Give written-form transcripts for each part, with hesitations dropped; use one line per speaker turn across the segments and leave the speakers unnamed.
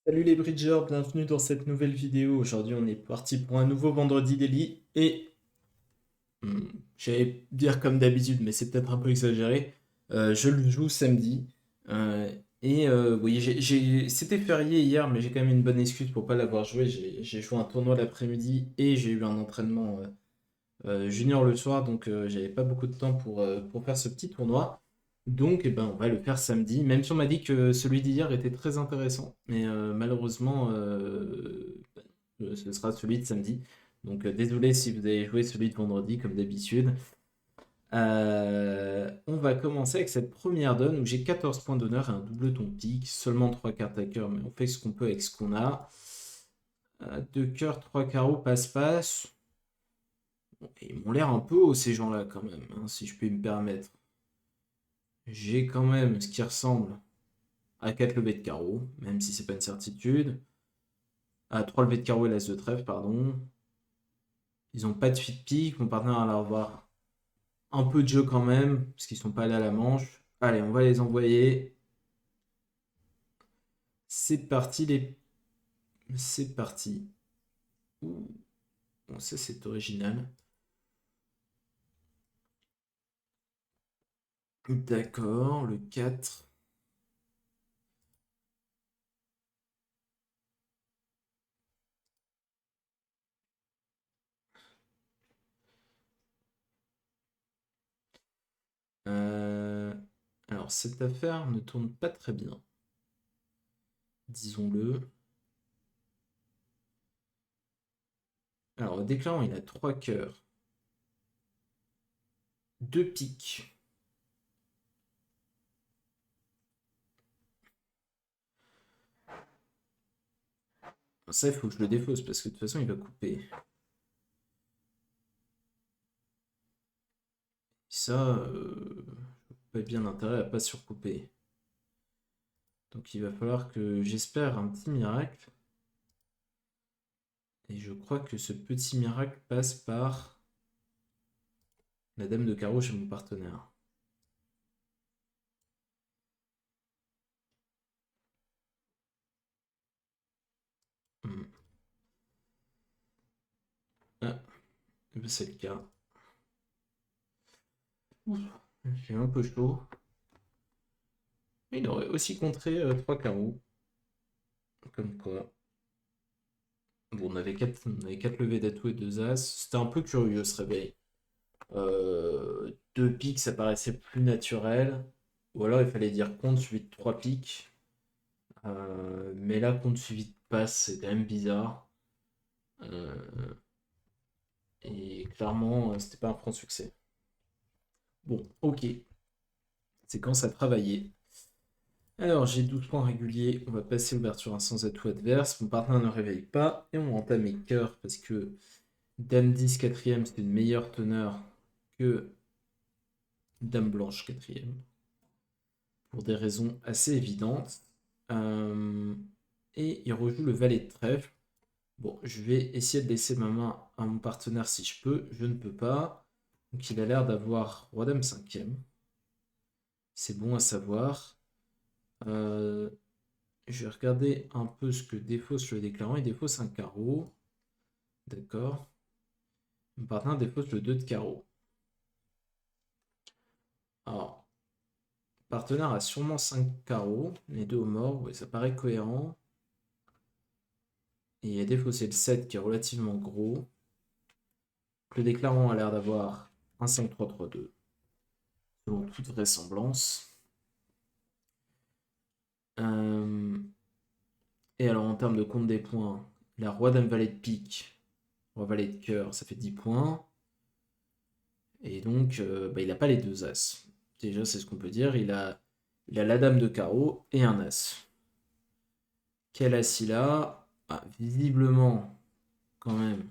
Salut les bridgers, bienvenue dans cette nouvelle vidéo. Aujourd'hui, on est parti pour un nouveau vendredi daily et hmm, j'allais dire comme d'habitude, mais c'est peut-être un peu exagéré. Je le joue samedi Euh, oui, c'était férié hier, mais j'ai quand même une bonne excuse pour pas l'avoir joué. J'ai joué un tournoi l'après-midi et j'ai eu un entraînement junior le soir, donc j'avais pas beaucoup de temps pour faire ce petit tournoi. Donc, eh ben, on va le faire samedi, même si on m'a dit que celui d'hier était très intéressant. Mais malheureusement, ce sera celui de samedi. Donc, désolé si vous avez joué celui de vendredi, comme d'habitude. On va commencer avec cette première donne où j'ai 14 points d'honneur et un double ton pique, seulement 3 cartes à cœur, mais on fait ce qu'on peut avec ce qu'on a. 2 cœurs, 3 carreaux, passe-passe. Bon, ils m'ont l'air un peu hauts ces gens-là quand même, hein, si je puis me permettre. J'ai quand même ce qui ressemble à 4 levées de carreau, même si c'est pas une certitude. À 3 levées de carreau et l'as de trèfle, pardon. Ils ont pas de fit pique, mon partenaire va leur avoir un peu de jeu quand même, parce qu'ils sont pas allés à la manche. Allez, on va les envoyer. C'est parti les. C'est parti. Ouh, bon, ça c'est original. D'accord, le 4. Euh, Alors, cette affaire ne tourne pas très bien, disons-le. Alors, au déclarant, il a 3 cœurs, 2 piques. Ça, il faut que je le défausse parce que de toute façon, il va couper. Ça, pas bien intérêt à pas surcouper. Donc, il va falloir que j'espère un petit miracle. Et je crois que ce petit miracle passe par la dame de carreau chez mon partenaire. Hmm. Ah, eh ben, c'est le cas. Ouf, j'ai un peu chaud. Il aurait aussi contré 3 carreaux. Comme quoi. Bon, on avait 4 levées d'atout et 2 as. C'était un peu curieux ce réveil. 2 piques, ça paraissait plus naturel. Ou alors il fallait dire compte suivi de 3 piques. Mais là, compte suivi de passe, c'est quand même bizarre. Euh, et clairement, c'était pas un franc succès. Bon, ok. Séquence à travailler. Alors, j'ai 12 points réguliers. On va passer ouverture à sans atout adverse. Mon partenaire ne réveille pas. Et on entame mes cœurs parce que Dame 10 quatrième, c'est une meilleure teneur que Dame blanche quatrième. Pour des raisons assez évidentes. Euh, et il rejoue le valet de trèfle. Bon, je vais essayer de laisser ma main à mon partenaire si je peux. Je ne peux pas. Donc il a l'air d'avoir roi dame cinquième. C'est bon à savoir. Euh, je vais regarder un peu ce que défausse le déclarant. Il défausse un carreau. D'accord. Mon partenaire défausse le 2 de carreau. Alors, le partenaire a sûrement 5 carreaux. Les deux au mort. Ouais, ça paraît cohérent. Et il a défaussé le 7 qui est relativement gros. Le déclarant a l'air d'avoir un 5-3-3-2. Selon toute vraisemblance. Euh, Et alors, en termes de compte des points, la roi dame valet de pique, roi valet de cœur, ça fait 10 points. Et donc, bah, il n'a pas les deux as. Déjà, c'est ce qu'on peut dire. Il a la dame de carreau et un as. Quel as il a? Ah, visiblement, quand même,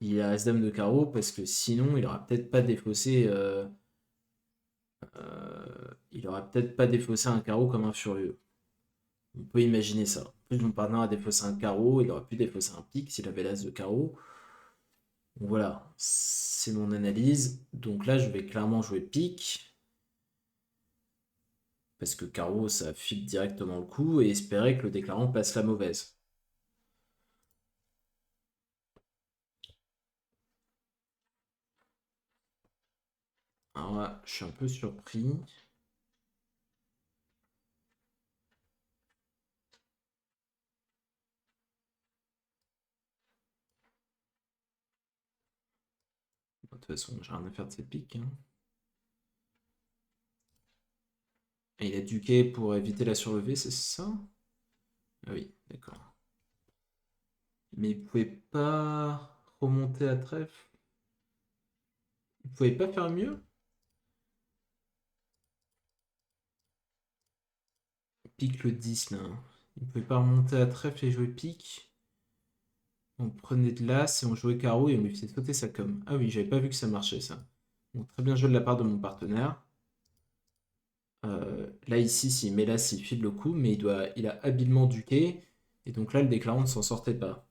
il a as dame de carreau parce que sinon, il aura peut-être pas défaussé. Il aura peut-être pas défaussé un carreau comme un furieux. On peut imaginer ça. En plus, mon partenaire a défaussé un carreau, il aurait pu défausser un pique s'il avait l'as de carreau. Donc voilà, c'est mon analyse. Donc là, je vais clairement jouer pique. Parce que carreau, ça file directement le coup et espérer que le déclarant passe la mauvaise. Alors là, je suis un peu surpris. De toute façon, j'ai rien à faire de cette pique, hein. Et il a duqué pour éviter la surlevée, c'est ça? Ah oui, d'accord. Mais il pouvait pas remonter à trèfle? Il pouvait pas faire mieux? Pique le 10 là. Il pouvait pas remonter à trèfle et jouer pique. On prenait de l'as et on jouait carreau et on lui faisait sauter sa com. Ah oui, j'avais pas vu que ça marchait ça. Donc très bien joué de la part de mon partenaire. Là ici, s'il met l'as, il file le coup, mais il a habilement duqué. Et donc là, le déclarant ne s'en sortait pas.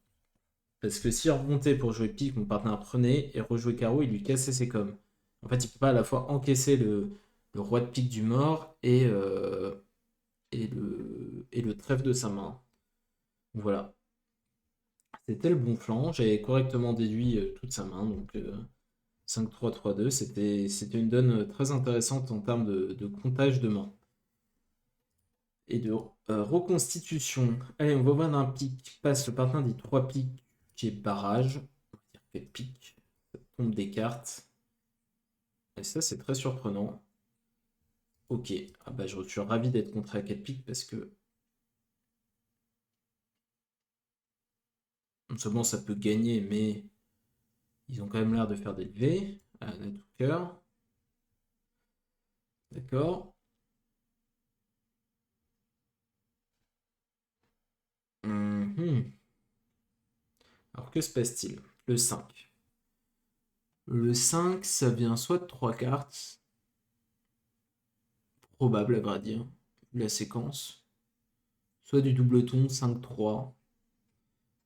Parce que s'il remontait pour jouer pique, mon partenaire prenait et rejouait carreau, il lui cassait ses coms. En fait, il peut pas à la fois encaisser le roi de pique du mort et le trèfle de sa main. Voilà. C'était le bon flanc. J'avais correctement déduit toute sa main. Donc 5-3-3-2. C'était une donne très intéressante en termes de comptage de mains. Et de reconstitution. Allez, on va voir d'un pic. Passe, le partenaire dit 3 piques, qui est barrage. On va dire que pique. Ça tombe des cartes. Et ça, c'est très surprenant. Ok. Ah bah, je suis ravi d'être contre à 4 piques parce que non seulement ça peut gagner, mais ils ont quand même l'air de faire des levées. À tout cœur. D'accord. Mhm. Alors que se passe-t-il? Le 5. Le 5, ça vient soit de 3 cartes, probable à vrai dire, vu la séquence, soit du doubleton 5-3.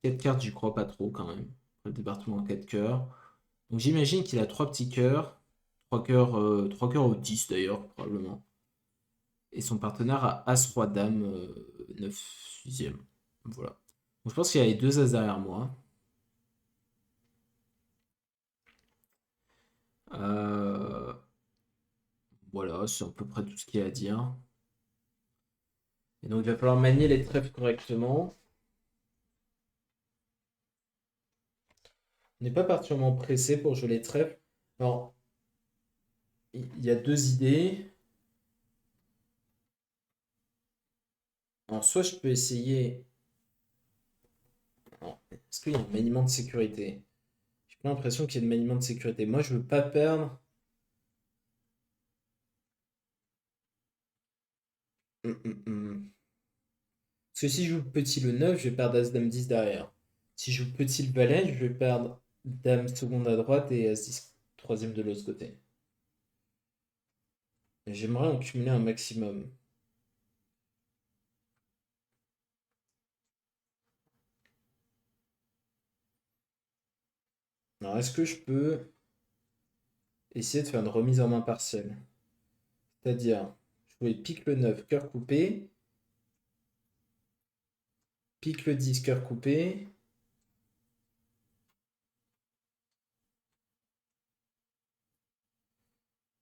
4 cartes, j'y crois pas trop quand même. Le département en 4 cœurs. Donc j'imagine qu'il a 3 petits cœurs. 3 cœurs au 10 d'ailleurs, probablement. Et son partenaire a As-Roi Dame 9 6e. Voilà. Donc je pense qu'il y a les 2 As derrière moi. Euh, Voilà, c'est à peu près tout ce qu'il y a à dire. Et donc il va falloir manier les trèfles correctement. On n'est pas particulièrement pressé pour jouer les trèfles. Alors, il y a deux idées. Alors, soit je peux essayer. Est-ce qu'il y a un maniement de sécurité? J'ai pas l'impression qu'il y ait de maniement de sécurité. Moi, je veux pas perdre. Hum. Parce que si je joue petit le 9, je vais perdre As-Dame 10 derrière. Si je joue petit le Valet, je vais perdre Dame seconde à droite et As-10 troisième de l'autre côté. J'aimerais en cumuler un maximum. Alors, est-ce que je peux essayer de faire une remise en main partielle? C'est-à-dire, jouer pique le 9, cœur coupé, pique le 10, cœur coupé,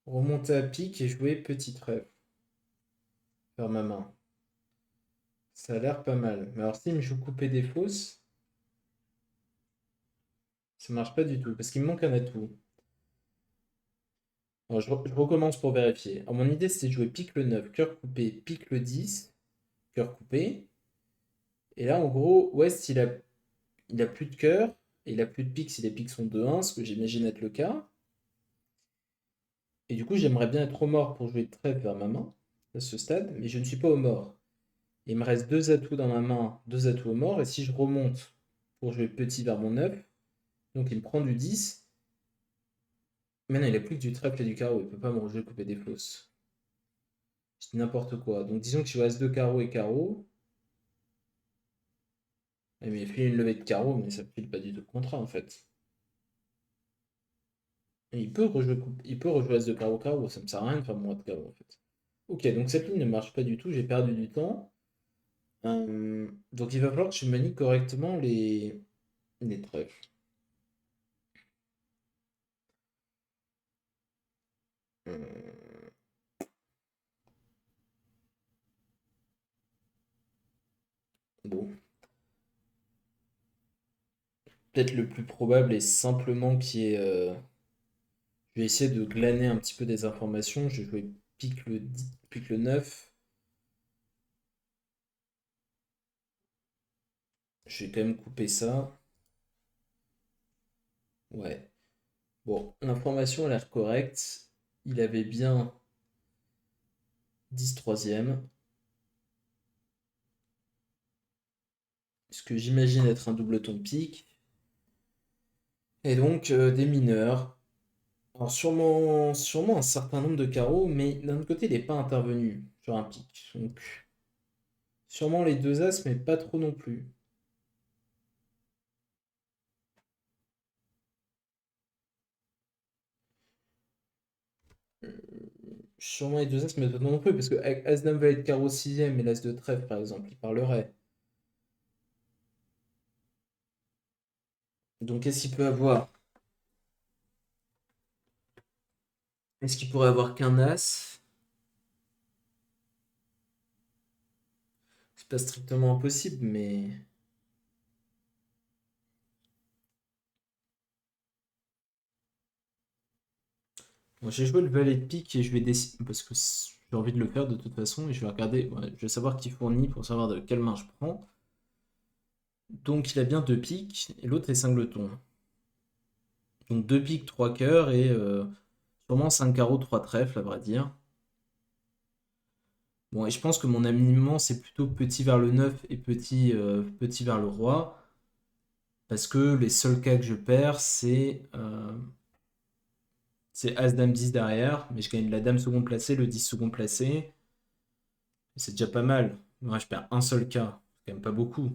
remonter à pique et jouer petit trèfle. Faire ma main. Ça a l'air pas mal. Mais alors, s'il me joue coupé des fausses, ça marche pas du tout. Parce qu'il me manque un atout. Alors, je recommence pour vérifier. Alors, mon idée, c'était de jouer pique le 9, cœur coupé, pique le 10, cœur coupé. Et là, en gros, West, il a plus de cœur. Et il a plus de pique si les piques sont 2-1, ce que j'imagine être le cas. Et du coup, j'aimerais bien être au mort pour jouer de trèfle vers ma main, à ce stade. Mais je ne suis pas au mort. Il me reste deux atouts dans ma main, deux atouts au mort. Et si je remonte pour jouer petit vers mon 9, donc il me prend du 10. Mais non, il a plus que du trèfle et du carreau. Il peut pas me rejouer couper des fausses. C'est n'importe quoi. Donc disons que je reste deux carreaux et carreau. Eh, mais il file une levée de carreau, mais ça ne file pas du tout le contrat en fait. Et il peut rejouer As de carreau carreau. Ça me sert à rien de faire mon roi de carreau en fait. Ok, donc cette ligne ne marche pas du tout, j'ai perdu du temps. Donc il va falloir que je manie correctement les trèfles. Euh, bon, peut-être le plus probable est simplement qu'il y ait... je vais essayer de glaner un petit peu des informations. Je vais jouer pique le 10, pique le 9. Je vais quand même couper ça. Ouais. Bon, l'information a l'air correcte. Il avait bien 10 troisième. Ce que j'imagine être un double ton pique. Et donc des mineurs. Alors sûrement un certain nombre de carreaux, mais d'un autre côté, il n'est pas intervenu sur un pic. Donc sûrement les deux as, mais pas trop non plus. Sûrement les deux as, mais pas trop non plus, parce que avec As-Dame valet de carreau sixième et l'As de trèfle, par exemple, il parlerait. Donc qu'est-ce qu'il peut avoir? Est-ce qu'il pourrait avoir qu'un As? C'est pas strictement impossible, mais... Bon, j'ai joué le valet de pique et je vais décider, parce que j'ai envie de le faire de toute façon, et je vais regarder, ouais, je vais savoir qui fournit pour savoir de quelle main je prends. Donc il a bien deux piques, et l'autre est singleton. Donc deux piques, trois cœurs, et sûrement 5 carreaux, 3 trèfles, à vrai dire. Bon, et je pense que mon alignement, c'est plutôt petit vers le 9 et petit vers le roi. Parce que les seuls cas que je perds, c'est As-Dame 10 derrière. Mais je gagne la Dame seconde placée, le 10 second placé. Et c'est déjà pas mal. Moi, je perds un seul cas. C'est quand même pas beaucoup.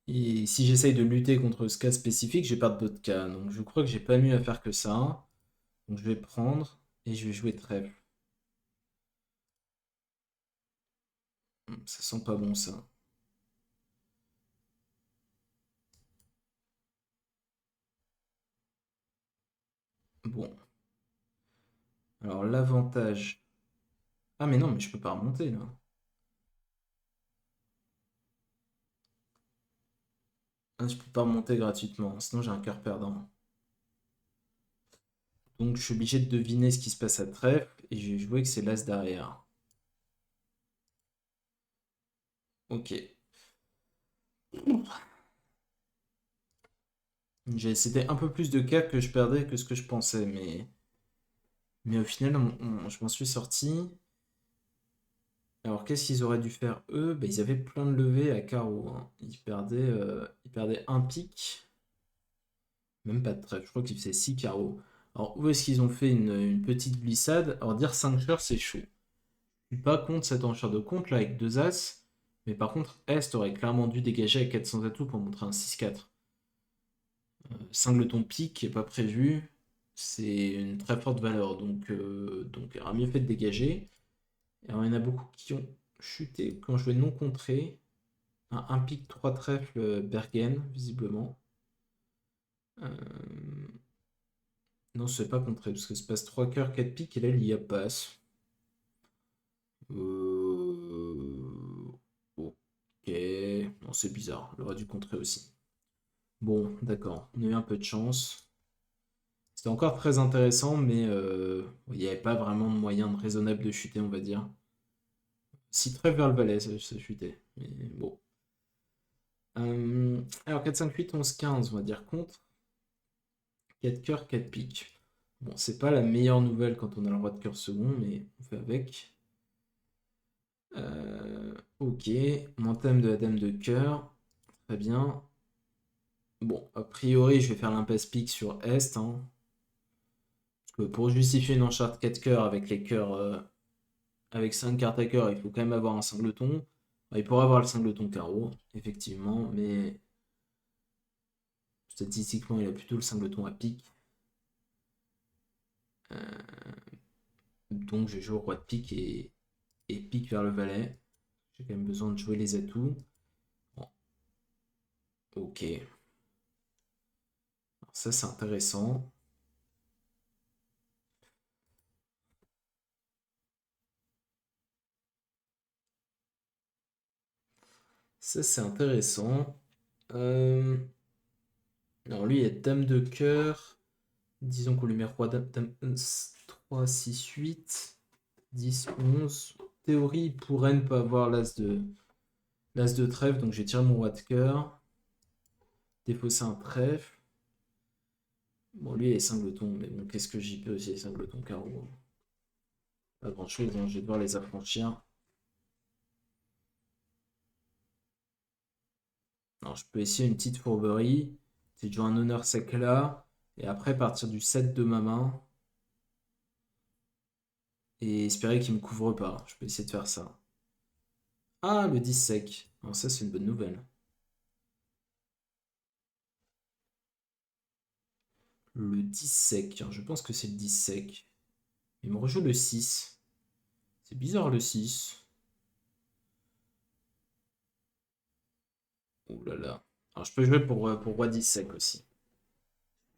Et si j'essaye de lutter contre ce cas spécifique, je vais perdre d'autres cas. Donc je crois que j'ai pas mieux à faire que ça. Donc je vais prendre et je vais jouer trèfle. Ça sent pas bon ça. Bon. Alors l'avantage. Ah mais non, mais je peux pas remonter là. Ah, je peux pas remonter gratuitement, sinon j'ai un cœur perdant. Donc je suis obligé de deviner ce qui se passe à trèfle et je vais jouer que c'est l'as derrière. Ok. C'était un peu plus de cas que je perdais que ce que je pensais, mais au final je m'en suis sorti. Alors qu'est-ce qu'ils auraient dû faire eux? Bah, ils avaient plein de levées à carreau, hein. Ils perdaient un pic, même pas de trèfle, je crois qu'ils faisaient 6 carreaux. Alors où est-ce qu'ils ont fait une petite glissade? Alors dire 5 cœurs c'est chaud. Je suis pas contre cette enchère de compte là avec deux as. Mais par contre, Est aurait clairement dû dégager à 400 atouts pour montrer un 6-4. Singleton pique qui n'est pas prévu, c'est une très forte valeur. Donc il aura mieux fait de dégager. Alors, il y en a beaucoup qui ont chuté quand je vais non contrer. Un pique 3 trèfles Bergen, visiblement. Euh, Non, c'est pas contré, parce que se passe 3 cœurs, 4 piques, et là, il y a passe. Euh, Ok. Non, c'est bizarre. J'aurais dû contrer aussi. Bon, d'accord. On a eu un peu de chance. C'était encore très intéressant, mais il n'y avait pas vraiment de moyen de raisonnable de chuter, on va dire. Si très vers le valet, ça chutait. Mais bon. Alors 4, 5, 8, 11, 15, on va dire contre. 4 cœurs, 4 piques. Bon, c'est pas la meilleure nouvelle quand on a le roi de cœur second, mais on fait avec. Ok, mon thème de la dame de cœur. Très bien. Bon, a priori, je vais faire l'impasse pique sur Est, hein. Parce que pour justifier une encharte 4 cœurs avec les cœurs, avec 5 cartes à cœur, il faut quand même avoir un singleton. Il pourrait avoir le singleton carreau, effectivement, mais statistiquement, il a plutôt le singleton à pique. Euh, Donc je joue au roi de pique et pique vers le valet. J'ai quand même besoin de jouer les atouts. Bon, ok. Alors ça c'est intéressant. Ça c'est intéressant. Alors lui il y a dame de cœur. Disons qu'on lui met roi dame, 3, 6, 8, 10, 11. En théorie, il pourrait ne pas avoir l'as de trèfle, donc j'ai tiré mon roi de cœur. Défausser un trèfle. Bon, lui, il est singleton, mais bon, qu'est-ce que j'y peux si il est singleton carreau? Pas grand-chose, hein, je vais devoir les affranchir. Alors, je peux essayer une petite fourberie. C'est de jouer un honneur sec là, et après partir du 7 de ma main, et espérer qu'il me couvre pas. Je peux essayer de faire ça. Ah, le 10 sec. Alors ça, c'est une bonne nouvelle. Le 10 sec, hein, je pense que c'est le 10 sec. Il me rejoue le 6. C'est bizarre le 6. Oh là là. Alors je peux jouer pour roi 10 sec aussi.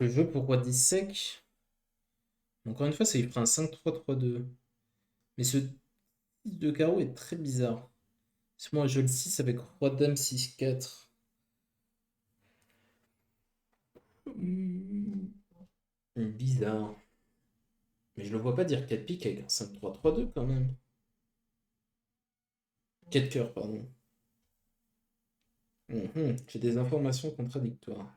Je peux jouer pour roi 10 sec. Encore une fois, ça lui fera un 5-3-3-2. Mais ce 6 de carreau est très bizarre. Si moi je joue le 6 avec roi dame 6-4. Bizarre. Mais je le vois pas dire 4 piques avec un 5-3-3-2 quand même. 4 cœurs, pardon. J'ai des informations contradictoires.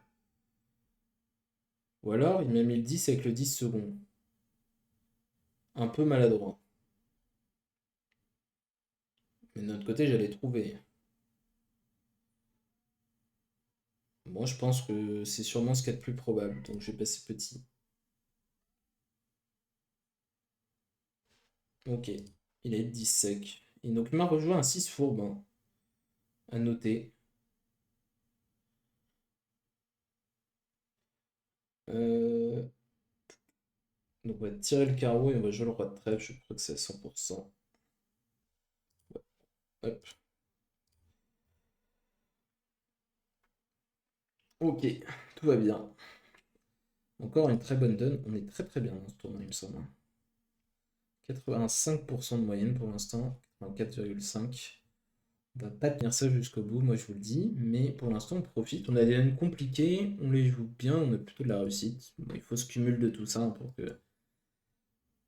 Ou alors il m'a mis le 10 avec le 10 second. Un peu maladroit. Mais de notre côté, j'allais trouver. Moi, je pense que c'est sûrement ce qu'il y a de plus probable. Donc, je vais passer petit. Ok. Il est 10 sec. Et donc, il m'a rejoint un 6 fourbe, hein, à noter. Euh, Donc, on va tirer le carreau et on va jouer le roi de trèfle. Je crois que c'est à 100%. Hop. Ok. Tout va bien. Encore une très bonne donne. On est très très bien dans ce tournoi, il me semble, hein. 85% de moyenne pour l'instant. 84,5. On va pas tenir ça jusqu'au bout, moi je vous le dis, mais pour l'instant on profite. On a des lanes compliquées, on les joue bien, on a plutôt de la réussite. Bon, il faut ce cumul de tout ça, hein,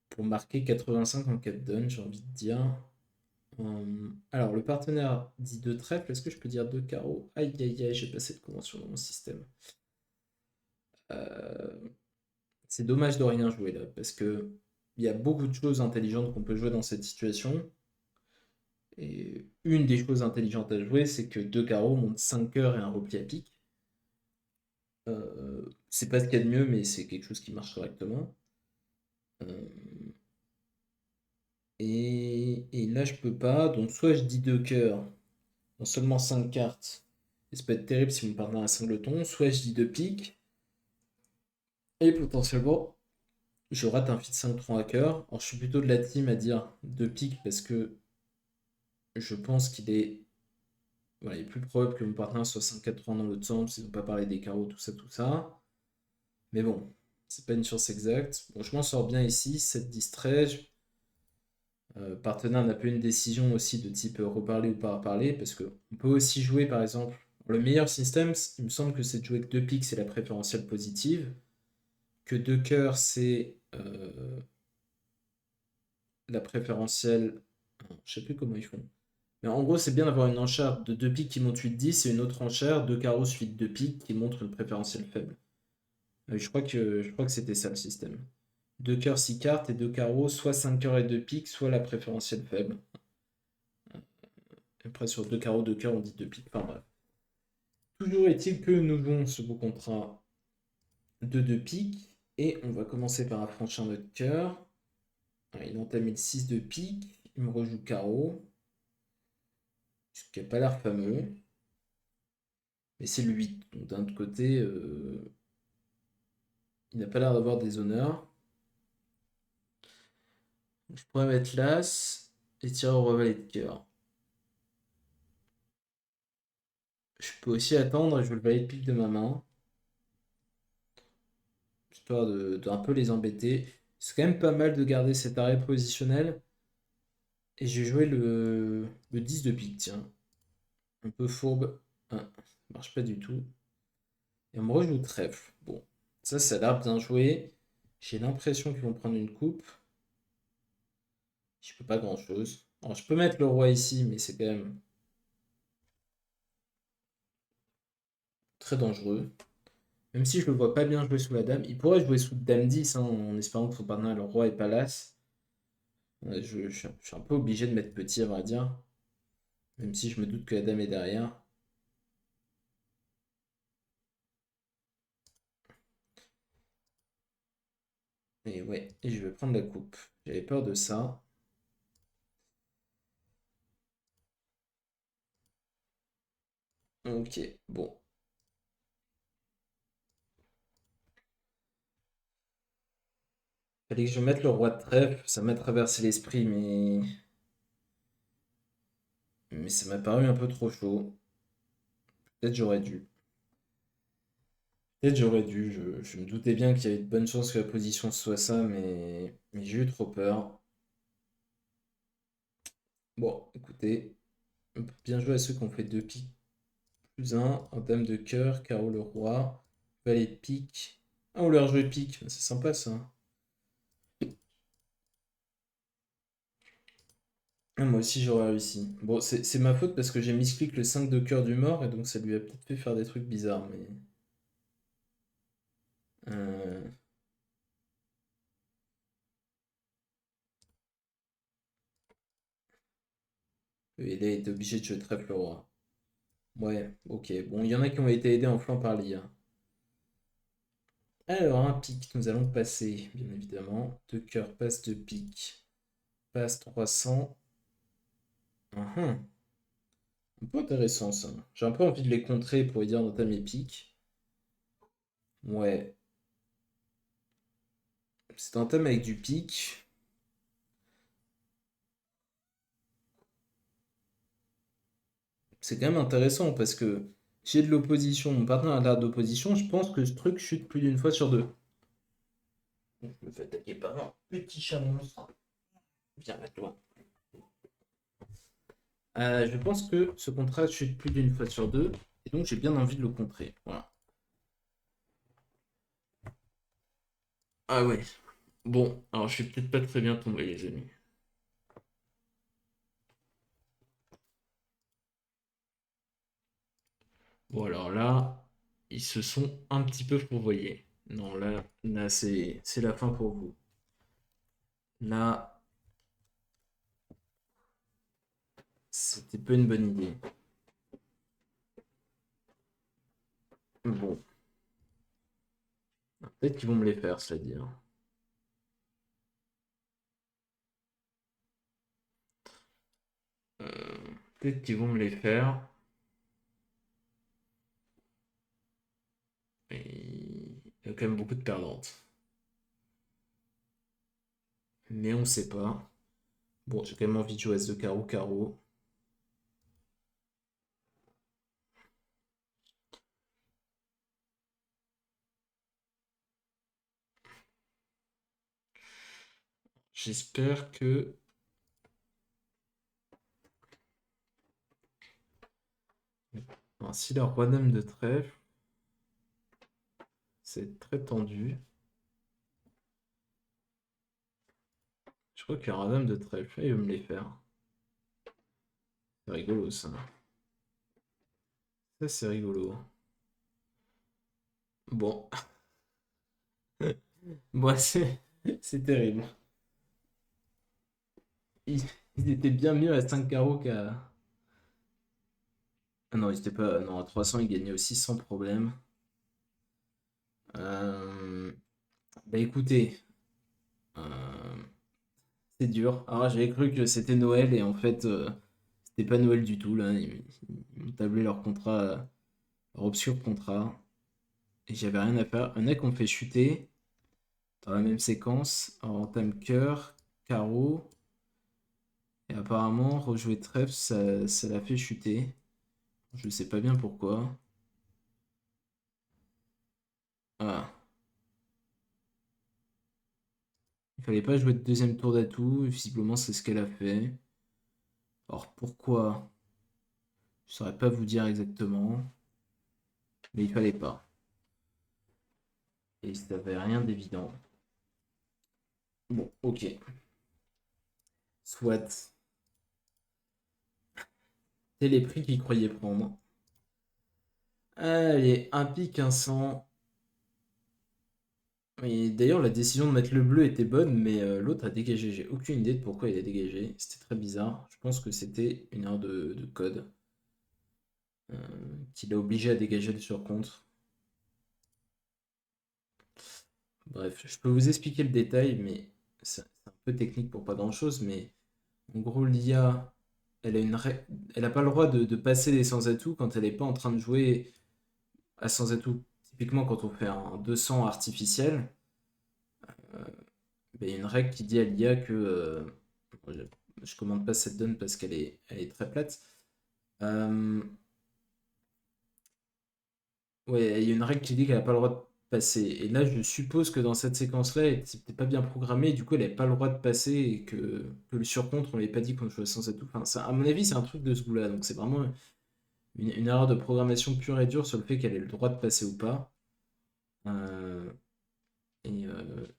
pour marquer 85 en 4 dons, j'ai envie de dire. Alors le partenaire dit 2 trèfles, est-ce que je peux dire 2 carreaux? Aïe aïe aïe, j'ai pas cette convention dans mon système. Euh, c'est dommage de rien jouer là, parce que il y a beaucoup de choses intelligentes qu'on peut jouer dans cette situation. Et une des choses intelligentes à jouer, c'est que 2 carreaux montent 5 cœurs et un repli à pique. C'est pas ce qu'il y a de mieux, mais c'est quelque chose qui marche correctement. Euh, et là, je peux pas. Donc, soit je dis 2 cœurs, dans seulement 5 cartes. Et ça peut être terrible si mon partenaire a singleton. Soit je dis 2 piques. Et potentiellement, je rate un fit 5-3 à cœur. Alors, je suis plutôt de la team à dire 2 piques parce que je pense qu'il est. Voilà, il est plus probable que mon partenaire soit 5-4-3 dans l'autre sens. Ils n'ont pas parlé des carreaux, tout ça, tout ça. Mais bon, c'est pas une science exacte. Bon, je m'en sors bien ici. 7-10-13. Partenaire n'a pas une décision aussi de type reparler ou pas reparler, parce qu'on peut aussi jouer par exemple. Le meilleur système, il me semble que c'est de jouer que 2 piques, c'est la préférentielle positive, que 2 cœurs, c'est la préférentielle. Je sais plus comment ils font. Mais en gros, c'est bien d'avoir une enchère de 2 piques qui monte 8-10 et une autre enchère de carreaux suite 2 piques qui montre une préférentielle faible. Je crois que c'était ça le système. 2 cœurs 6 cartes et 2 carreaux, soit 5 cœurs et 2 piques, soit la préférentielle faible. Après, sur 2 carreaux, 2 cœurs, on dit 2 piques. Enfin bref. Toujours est-il que nous jouons ce beau contrat de 2 piques. Et on va commencer par affranchir notre cœur. Il entame le 6 de pique. Il me rejoue carreau. Ce qui n'a pas l'air fameux. Mais c'est le 8. Donc d'un autre côté, il n'a pas l'air d'avoir des honneurs. Je pourrais mettre l'As et tirer au roi valet de cœur. Je peux aussi attendre et jouer le valet de pique de ma main, histoire d'un peu les embêter. C'est quand même pas mal de garder cet arrêt positionnel. Et j'ai joué le 10 de pique, tiens. Un peu fourbe. Ah, ça marche pas du tout. Et on me rejoue trèfle. Bon, ça a l'air bien joué. J'ai l'impression qu'ils vont prendre une coupe. Je peux pas grand-chose. Alors, je peux mettre le roi ici, mais c'est quand même très dangereux. Même si je le vois pas bien jouer sous la dame. Il pourrait jouer sous dame 10, hein, en espérant que son partenaire ait le roi et pas l'as. Ouais, je suis un peu obligé de mettre petit, à vrai dire. Même si je me doute que la dame est derrière. Et ouais, et je vais prendre la coupe. J'avais peur de ça. Ok, bon. Fallait que je mette le roi de trèfle, ça m'a traversé l'esprit, mais ça m'a paru un peu trop chaud. Peut-être j'aurais dû. Peut-être j'aurais dû. Je me doutais bien qu'il y avait de bonnes chances que la position soit ça, mais j'ai eu trop peur. Bon, écoutez, on peut bien jouer à ceux qui ont fait deux piques plus un dame de cœur, carreau le roi, valet de pique. Ah, on leur joué pique, c'est sympa ça. Ah, moi aussi j'aurais réussi. Bon, c'est ma faute parce que j'ai misclick le 5 de cœur du mort et donc ça lui a peut-être fait faire des trucs bizarres, mais. euh, il a été obligé de jouer trèfle le roi. Ouais, ok. Bon, il y en a qui ont été aidés en flanc par l'IA. Alors, un pic, nous allons passer, bien évidemment. Deux cœurs, passe de pique. Passe 300. Uhum. Un peu intéressant ça. J'ai un peu envie de les contrer pour lui dire d'entamer mes piques. Ouais. C'est un thème avec du pic. C'est quand même intéressant parce que j'ai de l'opposition. Mon partenaire a l'air d'opposition. Je pense que ce truc chute plus d'une fois sur deux. Je me fais attaquer par un petit chat monstre. Viens, toi. Je pense que ce contrat chute plus d'une fois sur deux, et donc j'ai bien envie de le contrer. Voilà. Ah ouais. Bon, alors je suis peut-être pas très bien tombé, les amis. Bon, alors là, ils se sont un petit peu fourvoyés. Non, là c'est la fin pour vous. Là, c'était pas une bonne idée. Bon, peut-être qu'ils vont me les faire, cela dit, hein. Euh, peut-être qu'ils vont me les faire. Et il y a quand même beaucoup de perdantes. Mais on sait pas. Bon, j'ai quand même envie de jouer S de carreau, carreau. J'espère que. Alors, si la roi dame de trèfle, c'est très tendu. Je crois qu'il y a un dame de trèfle. Il va me les faire. C'est rigolo ça. Ça, c'est rigolo. Bon. Bon, c'est terrible. Ils, ils étaient bien mieux à 5 carreaux qu'à. Ah non, ils étaient pas. Non, à 300, ils gagnaient aussi sans problème. Euh, Bah écoutez, euh, c'est dur. Alors j'avais cru que c'était Noël et en fait, c'était pas Noël du tout. Là, ils m'ont tablé leur contrat, leur obscur contrat. Et j'avais rien à faire. Un mec qu'on fait chuter dans la même séquence. Alors, entame cœur. carreau. Et apparemment, rejouer trèfle, ça l'a fait chuter. Je sais pas bien pourquoi. Ah. Il fallait pas jouer de deuxième tour d'atout. Visiblement, c'est ce qu'elle a fait. Alors pourquoi? Je saurais pas vous dire exactement. Mais il fallait pas. Et ça avait rien d'évident. Bon, ok. Soit. C'est les prix qu'ils croyaient prendre. Allez, un pic, un sang. Et d'ailleurs, la décision de mettre le bleu était bonne, mais l'autre a dégagé. J'ai aucune idée de pourquoi il a dégagé. C'était très bizarre. Je pense que c'était une erreur de code euh, qui l'a obligé à dégager le surcompte. Bref, je peux vous expliquer le détail, mais c'est un peu technique pour pas grand-chose. Mais en gros, l'IA, elle a pas le droit de passer des sans-atouts quand elle n'est pas en train de jouer à sans-atouts. Typiquement, quand on fait un 200 artificiel, euh, ben, il y a une règle qui dit à l'IA que je commande pas cette donne parce qu'elle est très plate. Euh, ouais, il y a une règle qui dit qu'elle n'a pas le droit de passer. Et là, je suppose que dans cette séquence-là, c'était pas bien programmé, et du coup, elle n'avait pas le droit de passer, et que le surcompte, on l'avait pas dit qu'on jouait sans atout. Enfin, à mon avis, c'est un truc de ce goût-là. Donc, c'est vraiment une erreur de programmation pure et dure sur le fait qu'elle ait le droit de passer ou pas. Euh,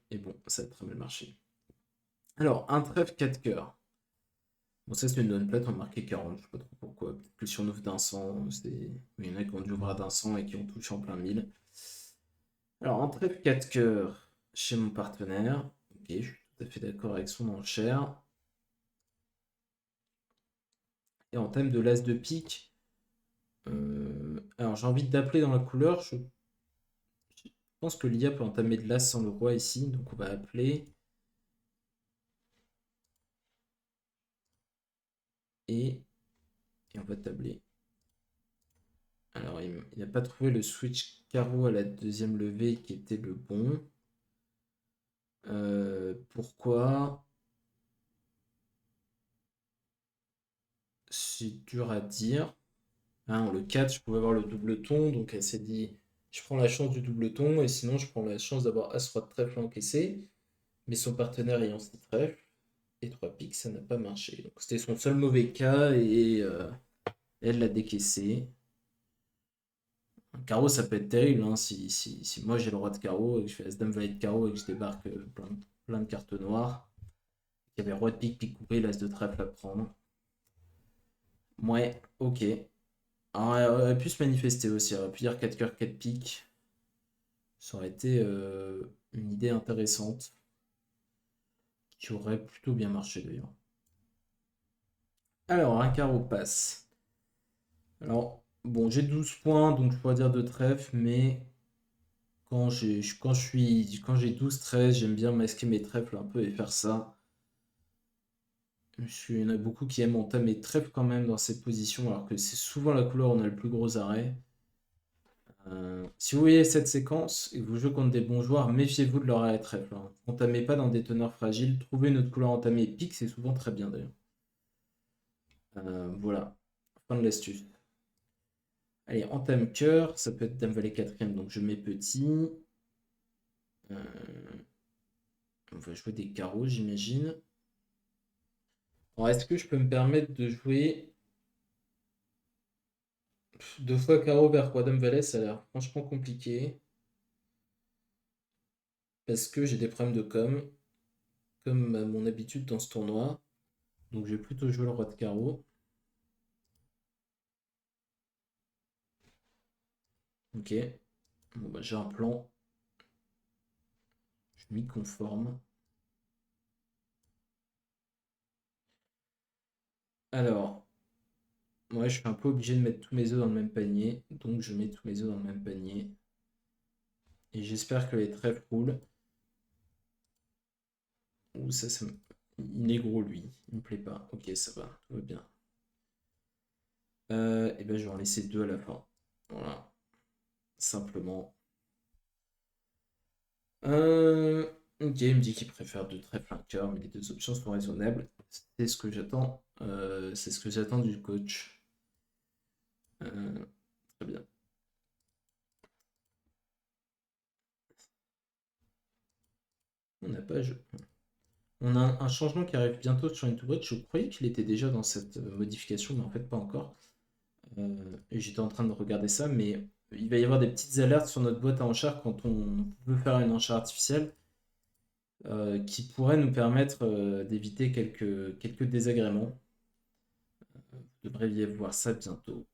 et bon, ça a très mal marché. Alors, un trèfle 4 cœurs. Bon, ça, c'est une donne plate, on marquait 40, je sais pas trop pourquoi. Peut-être que si on ouvre d'un 100, il y en a qui ont dû ouvrir d'un 100 et qui ont touché en plein mille. Alors, un trèfle 4 cœurs chez mon partenaire. Ok, je suis tout à fait d'accord avec son enchère. Et en thème de l'as de pique, alors j'ai envie d'appeler dans la couleur. Je pense que l'IA peut entamer de l'as sans le roi ici, donc on va appeler. Et, et on va tabler. Alors, il n'a pas trouvé le switch carreau à la deuxième levée qui était le bon. Pourquoi? C'est dur à dire. Hein, le 4, je pouvais avoir le double ton, donc elle s'est dit, je prends la chance du double ton, et sinon je prends la chance d'avoir As-Roi de trèfle encaissé, mais son partenaire ayant 6 trèfles, et 3 piques, ça n'a pas marché. Donc c'était son seul mauvais cas, et elle l'a décaissé. Un carreau, ça peut être terrible, hein, si moi j'ai le roi de carreau, et que je fais As-Dame valet de carreau, et que je débarque plein de cartes noires, il y avait roi de pique, pique coupé, l'As de trèfle à prendre. Ouais, ok. Alors, elle aurait pu se manifester aussi, elle aurait pu dire 4 cœurs, 4 piques. Ça aurait été une idée intéressante qui aurait plutôt bien marché d'ailleurs. Alors, un carreau passe. Alors, bon, j'ai 12 points, donc je pourrais dire de trèfle, mais quand j'ai 12-13, j'aime bien masquer mes trèfles un peu et faire ça. Il y en a beaucoup qui aiment entamer trèfle quand même dans cette position, alors que c'est souvent la couleur où on a le plus gros arrêt. Si vous voyez cette séquence et que vous jouez contre des bons joueurs, méfiez-vous de leur arrêt trèfle. Hein. Entamez pas dans des teneurs fragiles. Trouvez une autre couleur entamée et pique, c'est souvent très bien d'ailleurs. Voilà, fin de l'astuce. Allez, entame cœur, ça peut être Dame Valet 4ème, donc je mets petit. Euh, on va jouer des carreaux, j'imagine. Alors, est-ce que je peux me permettre de jouer deux fois carreau vers roi Dame Valet? Ça a l'air franchement compliqué. Parce que j'ai des problèmes de com, comme à mon habitude dans ce tournoi. Donc je vais plutôt jouer le roi de carreau. Ok. Bon, bah, j'ai un plan. Je m'y conforme. Alors, moi, je suis un peu obligé de mettre tous mes œufs dans le même panier. Donc, je mets tous mes œufs dans le même panier. Et j'espère que les trèfles roulent. Ouh, il est gros, lui. Il me plaît pas. Ok, ça va. Tout va bien. Et ben, je vais en laisser deux à la fin. Voilà. Simplement. Euh, Ok, il me dit qu'il préfère deux trèfles vainqueurs, mais les deux options sont raisonnables. C'est ce que j'attends. C'est ce que j'attends du coach. Euh, Très bien. On n'a pas joué. On a un changement qui arrive bientôt sur Into Watch. Je croyais qu'il était déjà dans cette modification, mais en fait pas encore. Et j'étais en train de regarder ça, mais il va y avoir des petites alertes sur notre boîte à enchères quand on veut faire une enchère artificielle qui pourraient nous permettre d'éviter quelques désagréments. Vous devriez voir ça bientôt.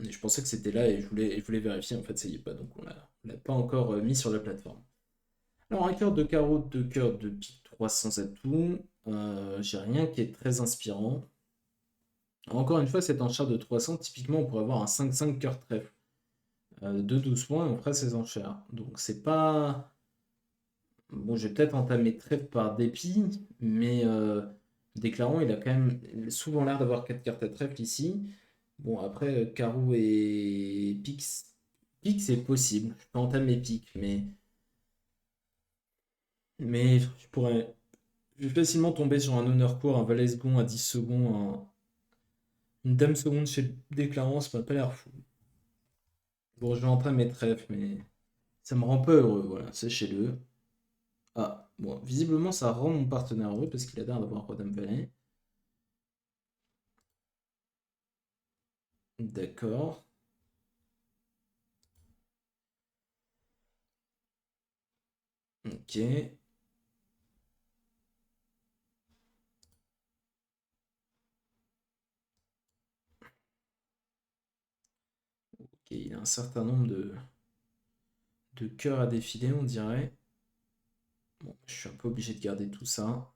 Et je pensais que c'était là et je voulais vérifier. En fait, ça y est pas, donc on l'a pas encore mis sur la plateforme. Alors, un cœur de carreau, deux cœurs de pique 300 atouts. J'ai rien qui est très inspirant. Encore une fois, cette enchère de 300, typiquement, on pourrait avoir un 5-5 cœur trèfle. De 12 points et on ferait ses enchères. Donc, c'est pas. Bon, je vais peut-être entamer trèfle par dépit, mais déclarant, il a quand même souvent l'air d'avoir 4 cartes à trèfle ici. Bon, après, carreau et pique, pique c'est possible. Je peux entamer pique, mais je vais facilement tomber sur un honneur court, un valet second à 10 secondes, une dame seconde chez le déclarant, ça m'a pas l'air fou. Bon, je vais entrer mes trèfles, mais ça me rend pas heureux, voilà, c'est chez le. Ah, bon, visiblement ça rend mon partenaire heureux parce qu'il a l'air d'avoir roi dame valet. D'accord. Ok. Ok, il a un certain nombre de cœurs à défiler, on dirait. Bon, je suis un peu obligé de garder tout ça.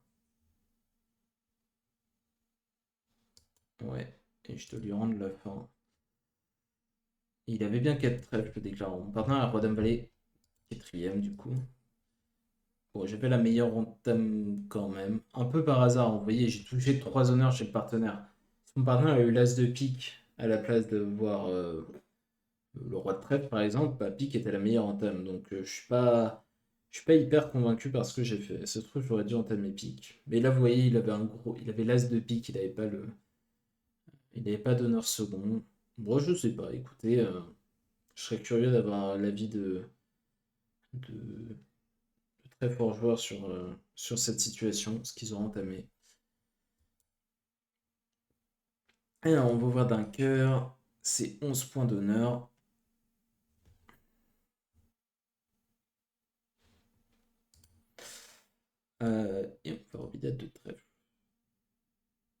Ouais, et je dois lui rendre la fin. Il avait bien 4 trèfles, le déclarant. Mon partenaire a roi dame valet, quatrième du coup. Bon, j'ai fait la meilleure entame quand même. Un peu par hasard, vous voyez, j'ai touché 3 honneurs chez le partenaire. Si mon partenaire a eu l'as de pique à la place de voir le roi de trèfle par exemple, bah, pique était la meilleure entame. Donc je suis pas hyper convaincu par ce que j'ai fait. Ça se trouve, j'aurais dû entamer pique. Mais là, vous voyez, il avait l'as de pique, il avait pas d'honneur second. Bon, je sais pas, écoutez, je serais curieux d'avoir l'avis de très forts joueurs sur cette situation, ce qu'ils ont entamé. Alors, on va voir d'un cœur, c'est 11 points d'honneur. Et on va revider à deux trèfles.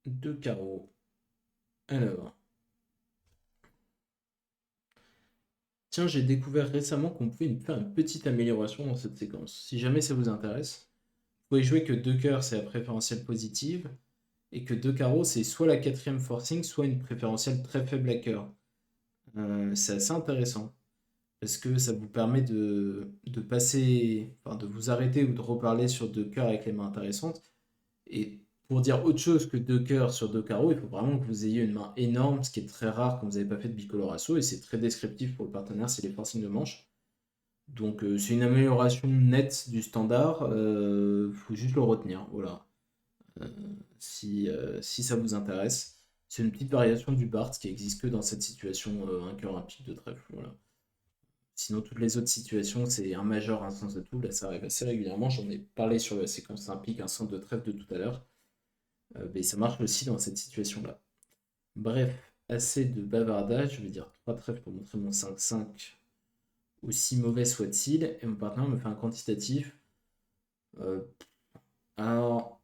Deux carreaux. Alors, tiens, j'ai découvert récemment qu'on pouvait faire une petite amélioration dans cette séquence. Si jamais ça vous intéresse, vous pouvez jouer que deux cœurs, c'est la préférentielle positive, et que deux carreaux, c'est soit la quatrième forcing, soit une préférentielle très faible à cœur. C'est assez intéressant, parce que ça vous permet de passer, enfin, de vous arrêter ou de reparler sur deux cœurs avec les mains intéressantes. Et pour dire autre chose que deux cœurs sur deux carreaux, il faut vraiment que vous ayez une main énorme, ce qui est très rare quand vous n'avez pas fait de bicolore assaut, et c'est très descriptif pour le partenaire s'il est forcing de manche. Donc c'est une amélioration nette du standard, faut juste le retenir, voilà. Euh, si ça vous intéresse, c'est une petite variation du Bart qui existe que dans cette situation, un cœur, un pique de trèfle, voilà. Sinon, toutes les autres situations, c'est un majeur, un sens de tout. Là, ça arrive assez régulièrement. J'en ai parlé sur la séquence un pique, un centre de trèfle de tout à l'heure. Mais ça marche aussi dans cette situation-là. Bref, assez de bavardage. Je vais dire 3 trèfles pour montrer mon 5-5, aussi mauvais soit-il. Et mon partenaire me fait un quantitatif. Euh, alors,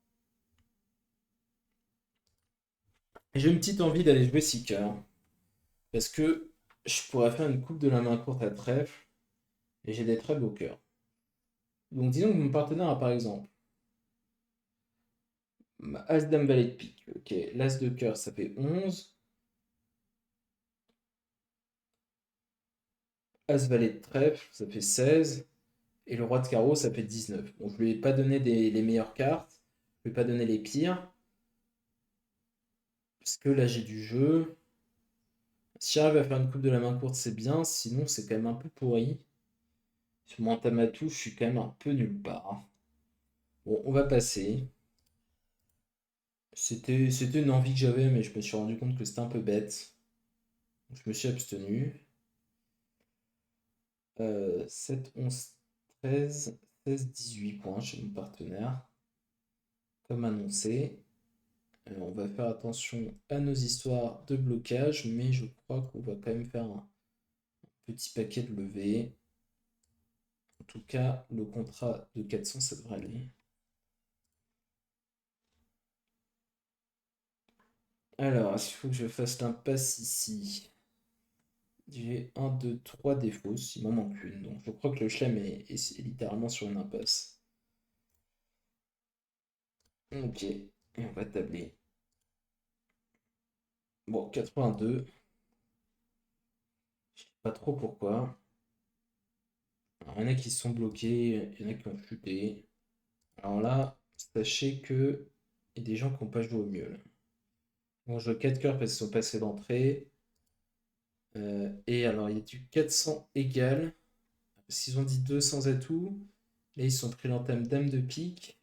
j'ai une petite envie d'aller jouer 6 cœurs. Parce que je pourrais faire une coupe de la main courte à trèfle. Et j'ai des très beaux cœurs. Donc disons que mon partenaire a par exemple As, Dame, Valet de pique. Ok, l'As de cœur, ça fait 11. As, Valet de trèfle, ça fait 16. Et le Roi de carreau, ça fait 19. Bon, je lui ai pas donné les meilleures cartes. Je lui ai pas donné les pires. Parce que là, j'ai du jeu. Si j'arrive à faire une coupe de la main courte, c'est bien. Sinon, c'est quand même un peu pourri. Sur mon Tamatou, je suis quand même un peu nulle part. Bon, on va passer. C'était une envie que j'avais, mais je me suis rendu compte que c'était un peu bête. Donc, je me suis abstenu. 7, 11, 13, 16, 18 points chez mon partenaire. Comme annoncé. On va faire attention à nos histoires de blocage, mais je crois qu'on va quand même faire un petit paquet de levées. En tout cas, le contrat de 400, ça devrait aller. Alors, est-ce qu'il faut que je fasse l'impasse ici? J'ai 1, 2, 3 défauts, il m'en manque une. Donc je crois que le chelem est littéralement sur une impasse. Ok, et on va tabler. Bon, 82. Je sais pas trop pourquoi. Alors, il y en a qui se sont bloqués, il y en a qui ont chuté. Alors là, sachez que il y a des gens qui n'ont pas joué au mieux, là. Bon, je joue 4 cœurs parce qu'ils sont passés d'entrée. Et alors, il y a du 400 égal. Parce qu'ils ont dit 200 atouts. Là, ils se sont pris l'entame dame de pique.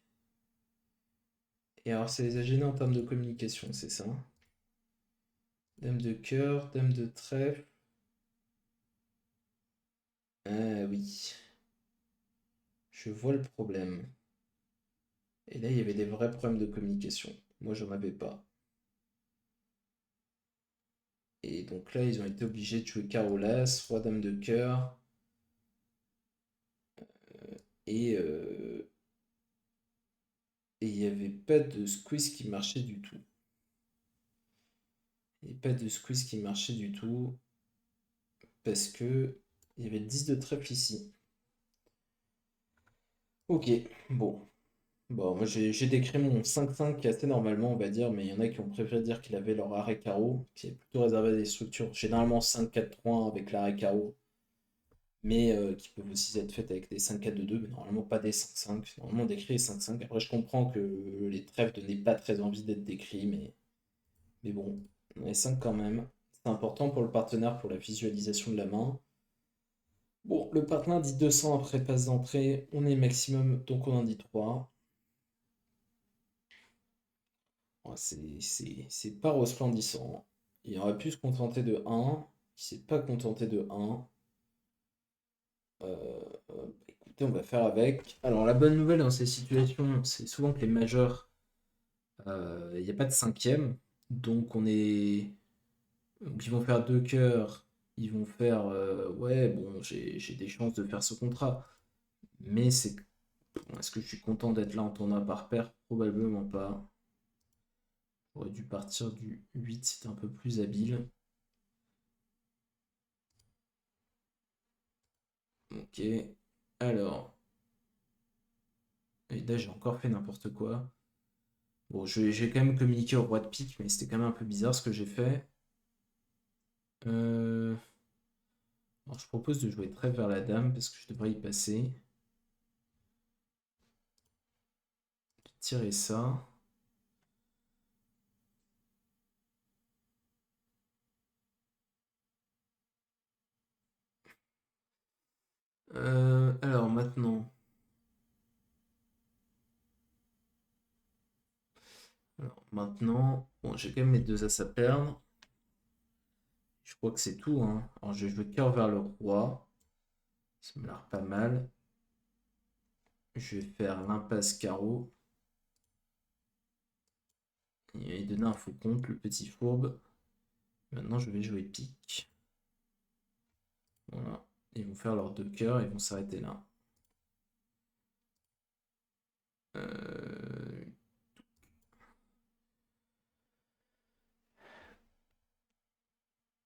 Et alors, ça les a gênés en termes de communication, c'est ça? Dame de cœur, dame de trèfle. Ah oui, je vois le problème. Et là, il y avait des vrais problèmes de communication. Moi, j'en avais pas. Et donc là, ils ont été obligés de jouer carreau l'as, roi dame de cœur. Et et il n'y avait pas de squeeze qui marchait du tout. Il n'y avait pas de squeeze qui marchait du tout. Parce que il y avait le 10 de trèfle ici. Ok, bon. Bon, moi j'ai décrit mon 5-5 qui est assez normalement, on va dire, mais il y en a qui ont préféré dire qu'il avait leur arrêt carreau, qui est plutôt réservé à des structures généralement 5-4-3 avec l'arrêt carreau, mais qui peuvent aussi être faites avec des 5-4-2, mais normalement pas des 5-5. Normalement décrit est 5-5. Après, je comprends que les trèfles n'aient pas très envie d'être décrits, mais bon, on est 5 quand même. C'est important pour le partenaire pour la visualisation de la main. Bon, le partenaire dit 200 après passe d'entrée, on est maximum, donc on en dit 3. Ouais, c'est pas resplendissant. Il aurait pu se contenter de 1. Il s'est pas contenté de 1. Écoutez, on va faire avec. Alors, la bonne nouvelle dans ces situations, c'est souvent que les majeurs, il n'y a pas de cinquième. Donc, donc, ils vont faire deux cœurs. Ils vont faire. Ouais, bon, j'ai des chances de faire ce contrat. Mais c'est. Est-ce que je suis content d'être là en tournoi par paire? Probablement pas. J'aurais dû partir du 8, c'était un peu plus habile. Ok. Alors, et là j'ai encore fait n'importe quoi. Bon, j'ai quand même communiqué au roi de pique, mais c'était quand même un peu bizarre ce que j'ai fait. Euh, alors, je propose de jouer trèfle vers la dame parce que je devrais y passer. De tirer ça. Alors maintenant. Bon, j'ai quand même mes deux as à perdre. Je crois que c'est tout, hein. Alors je vais jouer cœur vers le roi. Ça me l'air pas mal. Je vais faire l'impasse carreau. Et donner un faux compte, le petit fourbe. Maintenant, je vais jouer pique. Voilà. Ils vont faire leurs deux cœurs, ils vont s'arrêter là.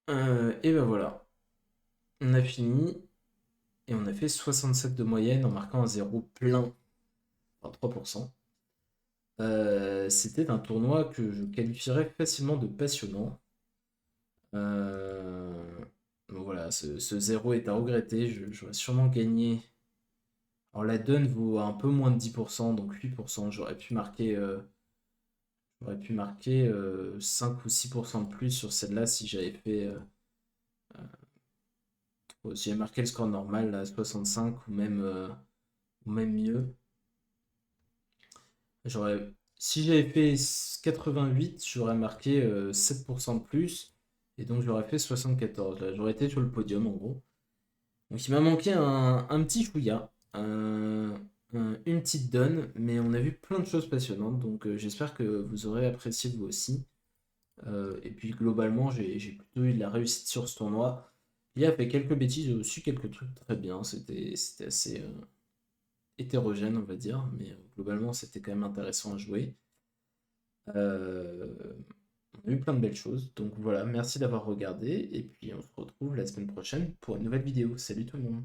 Euh, et ben voilà. On a fini. Et on a fait 67 de moyenne en marquant un zéro plein. Enfin 3%. C'était un tournoi que je qualifierais facilement de passionnant. Donc voilà, ce 0 est à regretter. J'aurais sûrement gagné. Alors la donne vaut un peu moins de 10%, donc 8%. J'aurais pu marquer 5 ou 6% de plus sur celle-là si j'avais fait Bon, si j'ai marqué le score normal, là, 65 ou même mieux, j'aurais, si j'avais fait 88, j'aurais marqué 7% de plus, et donc j'aurais fait 74. Là, j'aurais été sur le podium en gros. Donc il m'a manqué un petit chouïa, une petite donne, mais on a vu plein de choses passionnantes, donc j'espère que vous aurez apprécié vous aussi. Et puis globalement, j'ai plutôt eu de la réussite sur ce tournoi. Il a fait quelques bêtises et aussi quelques trucs très bien. C'était assez hétérogène, on va dire, mais globalement, c'était quand même intéressant à jouer. Euh, on a eu plein de belles choses. Donc voilà, merci d'avoir regardé. Et puis on se retrouve la semaine prochaine pour une nouvelle vidéo. Salut tout le monde!